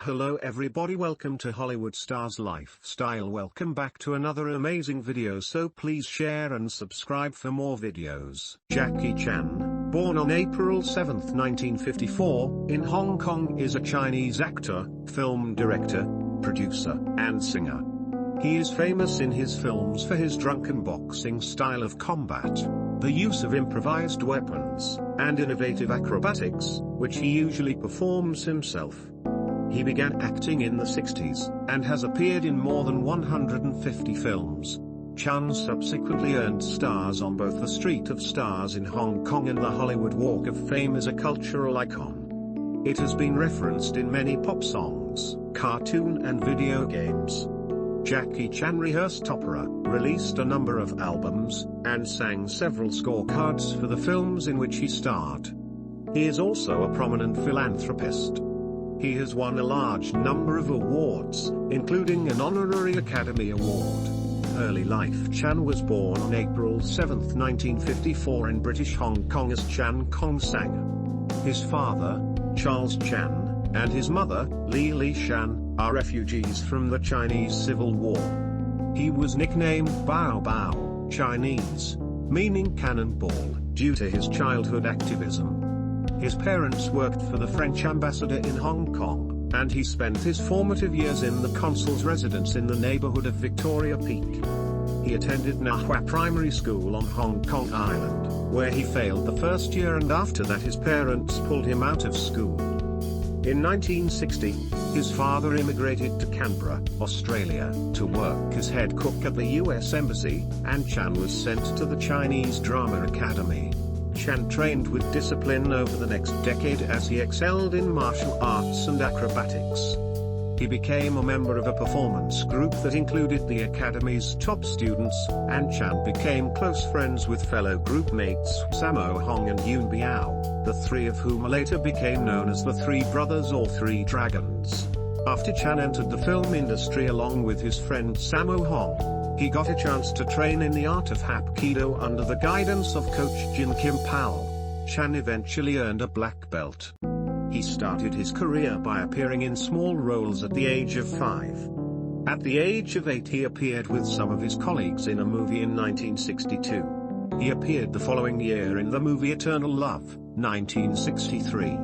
Hello everybody, welcome to Hollywood Stars Lifestyle. Welcome back to another amazing video, so please share and subscribe for more videos. Jackie Chan, born on April 7, 1954, in Hong Kong, is a Chinese actor, film director, producer, and singer. He is famous in his films for his drunken boxing style of combat, the use of improvised weapons, and innovative acrobatics, which he usually performs himself. He began acting in the 60s, and has appeared in more than 150 films. Chan subsequently earned stars on both the Street of Stars in Hong Kong and the Hollywood Walk of Fame as a cultural icon. It has been referenced in many pop songs, cartoon and video games. Jackie Chan rehearsed opera, released a number of albums, and sang several scorecards for the films in which he starred. He is also a prominent philanthropist. He has won a large number of awards, including an honorary Academy Award. Early life: Chan was born on April 7, 1954 in British Hong Kong as Chan Kong Sang. His father, Charles Chan, and his mother, Li Shan, are refugees from the Chinese Civil War. He was nicknamed Bao Bao, Chinese, meaning cannonball, due to his childhood activism. His parents worked for the French ambassador in Hong Kong, and he spent his formative years in the consul's residence in the neighborhood of Victoria Peak. He attended Nah Hua Primary School on Hong Kong Island, where he failed the first year, and after that his parents pulled him out of school. In 1960, his father immigrated to Canberra, Australia, to work as head cook at the US Embassy, and Chan was sent to the Chinese Drama Academy. Chan trained with discipline over the next decade as he excelled in martial arts and acrobatics. He became a member of a performance group that included the Academy's top students, and Chan became close friends with fellow group mates Sammo Hung and Yuen Biao, the three of whom later became known as the Three Brothers or Three Dragons. After Chan entered the film industry along with his friend Sammo Hung, he got a chance to train in the art of Hapkido under the guidance of coach Jin Kim Powell. Chan eventually earned a black belt. He started his career by appearing in small roles at the age of 5. At the age of 8 he appeared with some of his colleagues in a movie in 1962. He appeared the following year in the movie Eternal Love, 1963.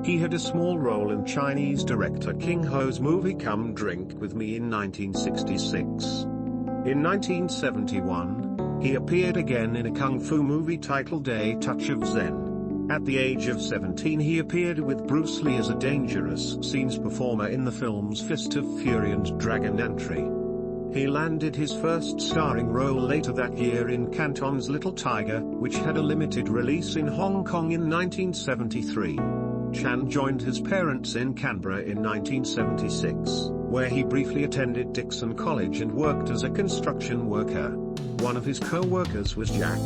He had a small role in Chinese director King Ho's movie Come Drink With Me in 1966. In 1971, he appeared again in a kung fu movie titled A Touch of Zen. At the age of 17 he appeared with Bruce Lee as a dangerous scenes performer in the films Fist of Fury and Dragon Entry. He landed his first starring role later that year in Canton's Little Tiger, which had a limited release in Hong Kong in 1973. Chan joined his parents in Canberra in 1976, where he briefly attended Dixon College and worked as a construction worker. One of his co-workers was Jack,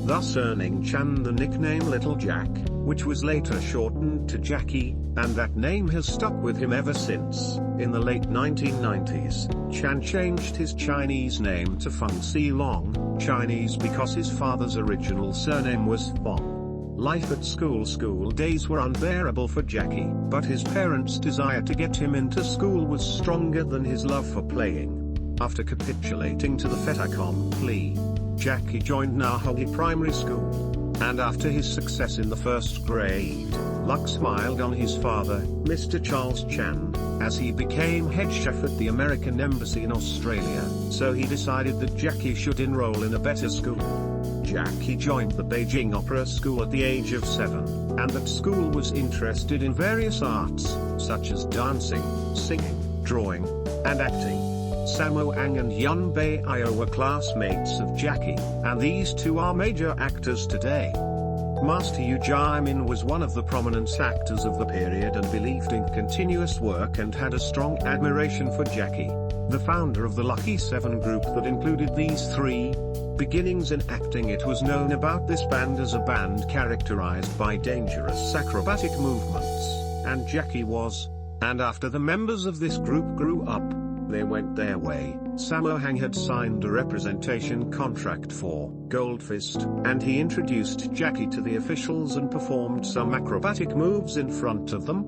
thus earning Chan the nickname Little Jack, which was later shortened to Jackie, and that name has stuck with him ever since. In the late 1990s, Chan changed his Chinese name to Feng Si Long, Chinese because his father's original surname was Fong. Life at school days were unbearable for Jackie, but his parents' desire to get him into school was stronger than his love for playing. After capitulating to the fait accompli, Jackie joined Nah Hua Primary School, and after his success in the first grade, luck smiled on his father, Mr. Charles Chan, as he became head chef at the American Embassy in Australia, so he decided that Jackie should enroll in a better school. Jackie joined the Beijing Opera School at the age of 7, and that school was interested in various arts, such as dancing, singing, drawing, and acting. Sammo Hung and Yuen Biao were classmates of Jackie, and these two are major actors today. Master Yu Jaimin was one of the prominent actors of the period and believed in continuous work and had a strong admiration for Jackie, the founder of the Lucky 7 group that included these three. Beginnings in acting: it was known about this band as a band characterized by dangerous acrobatic movements, and Jackie was. And after the members of this group grew up, they went their way. Sammo Hung had signed a representation contract for Goldfist, and he introduced Jackie to the officials and performed some acrobatic moves in front of them.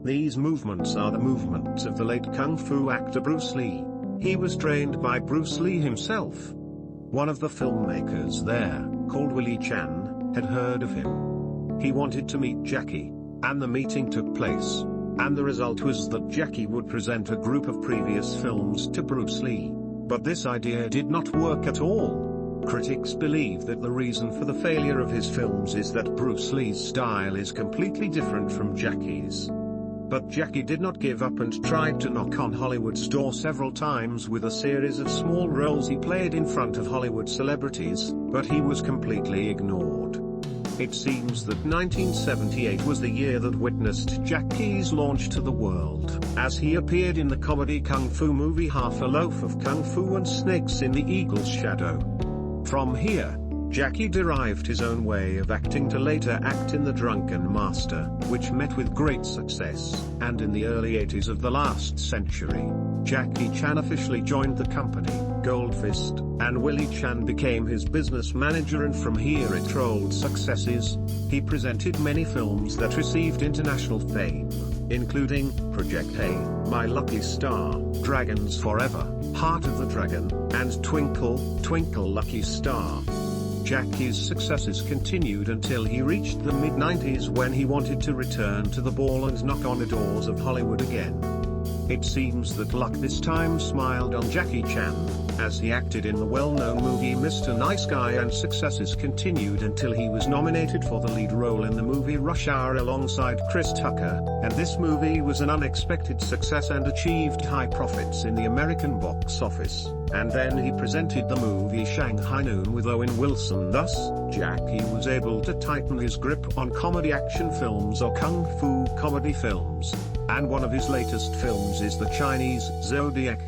These movements are the movements of the late kung fu actor Bruce Lee. He was trained by Bruce Lee himself. One of the filmmakers there, called Willie Chan, had heard of him. He wanted to meet Jackie, and the meeting took place. And the result was that Jackie would present a group of previous films to Bruce Lee. But this idea did not work at all. Critics believe that the reason for the failure of his films is that Bruce Lee's style is completely different from Jackie's. But Jackie did not give up and tried to knock on Hollywood's door several times with a series of small roles he played in front of Hollywood celebrities, but he was completely ignored. It seems that 1978 was the year that witnessed Jackie's launch to the world, as he appeared in the comedy kung fu movie Half a Loaf of Kung Fu and Snakes in the Eagle's Shadow. From here, Jackie derived his own way of acting to later act in The Drunken Master, which met with great success, and in the early 80s of the last century, Jackie Chan officially joined the company, Goldfist, and Willie Chan became his business manager, and from here it rolled successes. He presented many films that received international fame, including Project A, My Lucky Star, Dragons Forever, Heart of the Dragon, and Twinkle, Twinkle Lucky Star. Jackie's successes continued until he reached the mid-90s, when he wanted to return to the ball and knock on the doors of Hollywood again. It seems that luck this time smiled on Jackie Chan, as he acted in the well-known movie Mr. Nice Guy, and successes continued until he was nominated for the lead role in the movie Rush Hour alongside Chris Tucker, and this movie was an unexpected success and achieved high profits in the American box office. And then he presented the movie Shanghai Noon with Owen Wilson. Thus, Jackie was able to tighten his grip on comedy action films or kung fu comedy films. And one of his latest films is the Chinese Zodiac.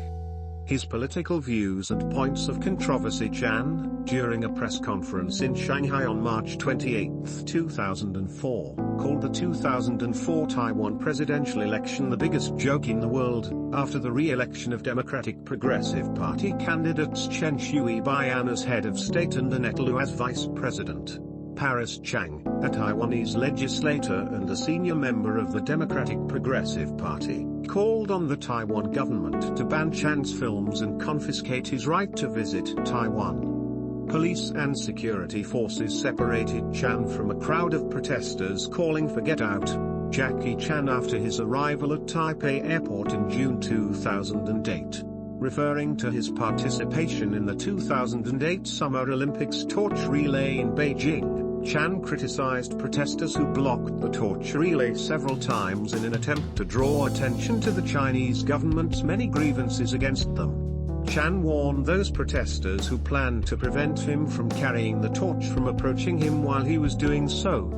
His political views and points of controversy. Chan, during a press conference in Shanghai on March 28, 2004, called the 2004 Taiwan presidential election the biggest joke in the world, after the re-election of Democratic Progressive Party candidates Chen Shui-bian as head of state and Annette Lu as vice president. Paris Chang, a Taiwanese legislator and a senior member of the Democratic Progressive Party, called on the Taiwan government to ban Chan's films and confiscate his right to visit Taiwan. Police and security forces separated Chan from a crowd of protesters calling for "Get out, Jackie Chan" after his arrival at Taipei Airport in June 2008. Referring to his participation in the 2008 Summer Olympics torch relay in Beijing, Chan criticized protesters who blocked the torch relay several times in an attempt to draw attention to the Chinese government's many grievances against them. Chan warned those protesters who planned to prevent him from carrying the torch from approaching him while he was doing so.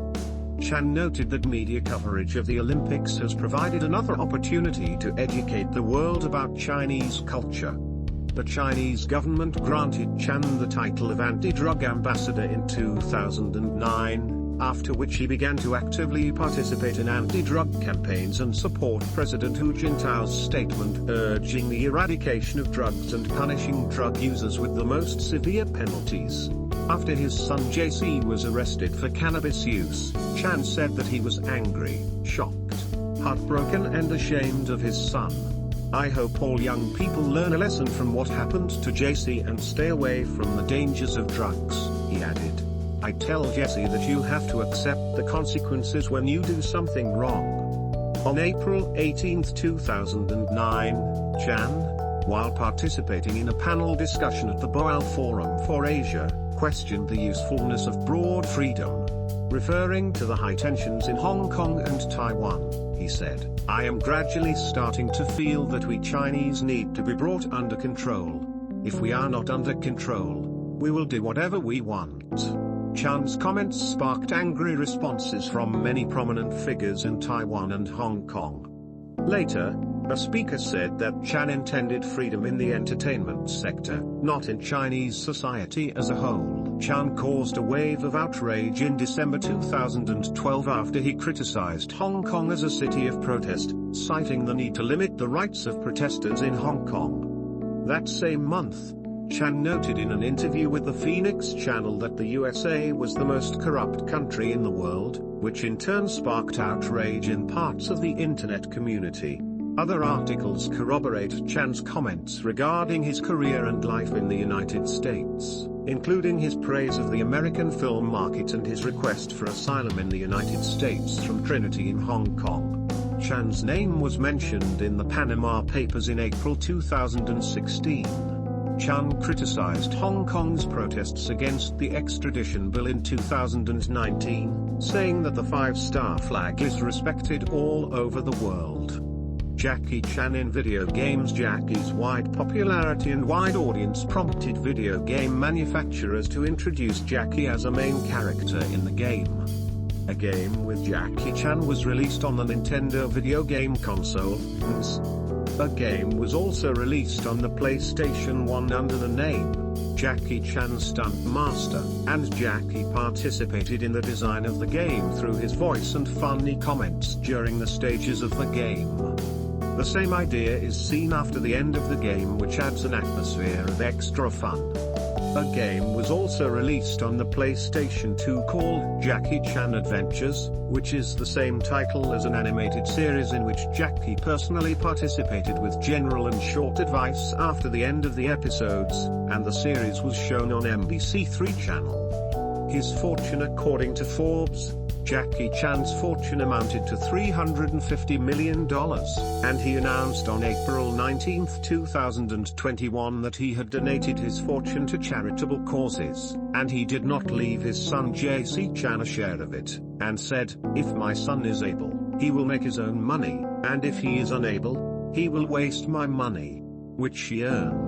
Chan noted that media coverage of the Olympics has provided another opportunity to educate the world about Chinese culture. The Chinese government granted Chan the title of antidrug ambassador in 2009, after which he began to actively participate in anti-drug campaigns and support President Hu Jintao's statement urging the eradication of drugs and punishing drug users with the most severe penalties. After his son JC was arrested for cannabis use, Chan said that he was angry, shocked, heartbroken and ashamed of his son. "I hope all young people learn a lesson from what happened to JC and stay away from the dangers of drugs," he added. "I tell Jesse that you have to accept the consequences when you do something wrong." On April 18, 2009, Chan, while participating in a panel discussion at the Boao Forum for Asia, questioned the usefulness of broad freedom. Referring to the high tensions in Hong Kong and Taiwan, he said, "I am gradually starting to feel that we Chinese need to be brought under control. If we are not under control, we will do whatever we want." Chan's comments sparked angry responses from many prominent figures in Taiwan and Hong Kong. Later, a speaker said that Chan intended freedom in the entertainment sector, not in Chinese society as a whole. Chan caused a wave of outrage in December 2012 after he criticized Hong Kong as a city of protest, citing the need to limit the rights of protesters in Hong Kong. That same month, Chan noted in an interview with the Phoenix Channel that the USA was the most corrupt country in the world, which in turn sparked outrage in parts of the internet community. Other articles corroborate Chan's comments regarding his career and life in the United States, including his praise of the American film market and his request for asylum in the United States from Trinity in Hong Kong. Chan's name was mentioned in the Panama Papers in April 2016. Chan criticized Hong Kong's protests against the extradition bill in 2019, saying that the five-star flag is respected all over the world. Jackie Chan in video games. Jackie's wide popularity and wide audience prompted video game manufacturers to introduce Jackie as a main character in the game. A game with Jackie Chan was released on the Nintendo video game console, NES. A game was also released on the PlayStation 1 under the name Jackie Chan Stunt Master, and Jackie participated in the design of the game through his voice and funny comments during the stages of the game. The same idea is seen after the end of the game, which adds an atmosphere of extra fun. A game was also released on the PlayStation 2 called Jackie Chan Adventures, which is the same title as an animated series in which Jackie personally participated with general and short advice after the end of the episodes, and the series was shown on MBC3 channel. His fortune. According to Forbes, Jackie Chan's fortune amounted to $350 million, and he announced on April 19, 2021 that he had donated his fortune to charitable causes, and he did not leave his son JC Chan a share of it, and said, "If my son is able, he will make his own money, and if he is unable, he will waste my money," which he earned.